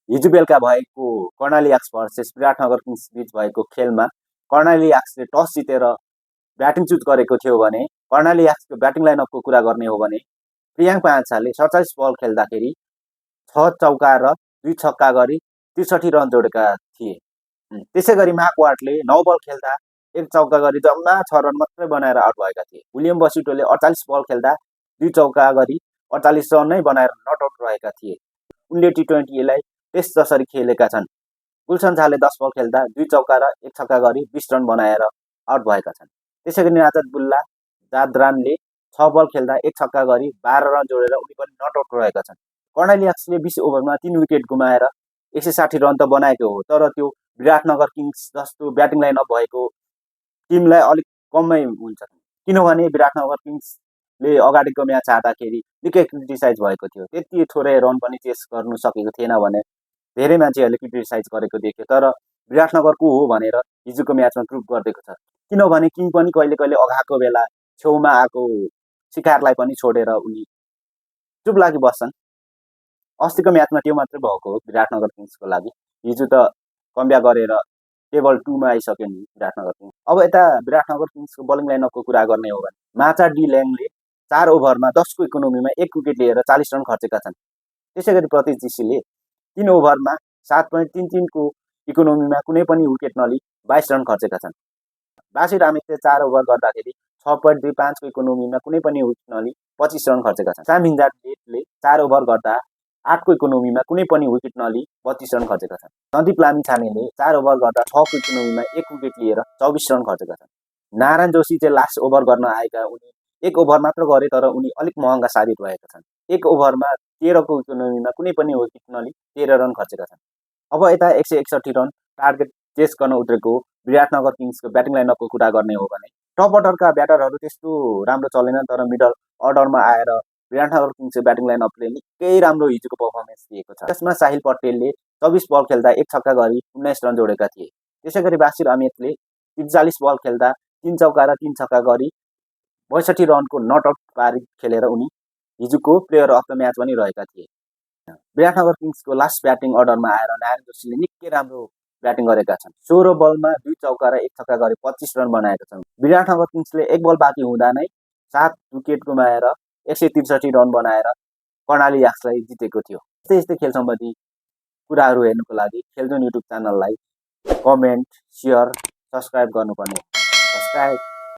हिजो बेलुका भएको कर्णाली याक्स भर्सेस विराटनगर किङ्स बीच भएको खेलमा कर्णाली याक्सले टस जितेर ब्याटिङ चुज गरेको थियो भने कर्णाली याक्सको ब्याटिङ लाइनअपको कुरा गर्ने हो भने प्रियाङ पाँचाले 47 बल खेल्दाखेरि 6 चौका र 2 छक्का गरी 63 रन जोडेका थिए। त्यसै गरी मार्क वार्टले 9 बल खेल्दा 1 चौका गरी जम्मा 6 रन मात्रै बनाएर आउट भएका थिए। विलियम बसुटोले 48 बल खेल्दा 2 चौका गरी 48 रन नै बनाएर नट आउट रहेका थिए। उनले टी20लाई टेस्ट जसरी खेलेका छन्। गुलसन झाले 10 बल खेल्दा 2 चौका र 1 छक्का गरी 20 रन बनाएर आउट भएका छन्। त्यसै गरी नाजदुल्ला जाद्रानले 6 बल खेल्दा 1 छक्का गरी 12 रन जोडेर उनी पनि नट आउट रहेका छन्। कर्णाली याक्सले 20 ओभरमा 3 विकेट गुमाएर 160 रन त बनाएको हो, तर त्यो विराटनगर किङ्स जस्तो ब्याटिङ लाइनअप भएको टिमलाई अलिक कमै हुन्छ, किनभने विराटनगर किङ्सले अगाडिको म्याच हार्दाखेरि निकै क्रिटिसाइज भएको थियो। त्यति थोरै रन पनि चेस गर्नु सकेको थिएन भने धेरै मान्छेहरूले क्रिटिसाइज गरेको देख्यो, तर विराटनगरको हो भनेर हिजोको म्याचमा प्रुभ गरिदिएको छ। किनभने किङ पनि कहिले कहिले अघाएको बेला छेउमा आएको शिकारलाई पनि छोडेर उनी चुप लागि बस्छन्। अस्तिको म्याचमा त्यो मात्रै भएको हो विराटनगर किङ्सको लागि। हिजो त कम्ब्याक गरेर टेबल 2 मा आइसक्यो नि विराटनगर किङ्स। अब यता विराटनगर किङ्सको बलिङ लाइनअपको कुरा गर्ने हो भने माचा डी ल्याङले 4 ओभरमा 10 को इकोनोमीमा 1 विकेट लिएर 40 रन खर्चेका छन्। त्यसै गरी प्रतीश जीसीले 3 ओभरमा 7.33 को इकोनोमीमा कुनै पनि विकेट नलिई 22 रन खर्चेका छन्। बासिर आमिरले 4 ओभर गर्दाखेरि 6.25 को इकोनोमीमा कुनै पनि विकेट नलिई 25 रन खर्चेका छन्। साम हिन्जाटले 4 ओभर गर्दा 8 को इकोनोमीमा कुनै पनि विकेट नलिई 32 रन खर्चेका छन्। सन्दीप लामिछानेले 4 ओभर गर्दा 6 को इकोनोमीमा 1 विकेट लिएर 24 रन खर्चेका छन्। नारायण जोशी चाहिँ लास्ट ओभर गर्न आएका उनी 1 ओभर मात्र गरे, तर उनी अलिक महँगा साबित भएका छन्। 1 ओभरमा 13 को इकोनोमीमा कुनै पनि विकेट नलिई 13 रन खर्चेका छन्। अब यता 161 रन टार्गेट चेस गर्न उत्रेको विराटनगर किङ्सको ब्याटिङ लाइनअपको कुरा गर्ने हो भने टप अर्डरका ब्याटरहरू त्यस्तो राम्रो चलेन, तर मिडल अर्डरमा आएर विराटनगर किङ्सको ब्याटिङ लाइनअपले निकै राम्रो हिजोको पर्फर्मेन्स दिएको छ। त्यसमा साहिल पटेलले 24 बल खेल्दा 1 छक्का गरी 19 रन जोडेका थिए। त्यसै गरी बासिर अहमेदले 43 बल खेल्दा 3 चौका र 3 छक्का गरी 62 रनको नट आउट पारी खेलेर उनी हिजोको प्लेयर अफ द म्याच पनि रहेका थिए। विराटनगर किङ्सको लास्ट ब्याटिङ अर्डरमा आएर नारायण जोशीले निकै राम्रो ब्याटिङ गरेका छन्। 16 बलमा 2 चौका र 1 छक्का गरी 25 रन बनाएका छन्। विराटनगर किङ्सले 1 बल बाँकी हुँदा नै 7 विकेट गुमाएर 163 रन बनाएर कर्णाली याक्सलाई जितेको थियो। यस्तै खेल सम्बन्धी कुराहरू हेर्नुको लागि खेलजोन युट्युब च्यानललाई कमेन्ट, सेयर, सब्सक्राइब गर्नुपर्ने हो। सब्सक्राइब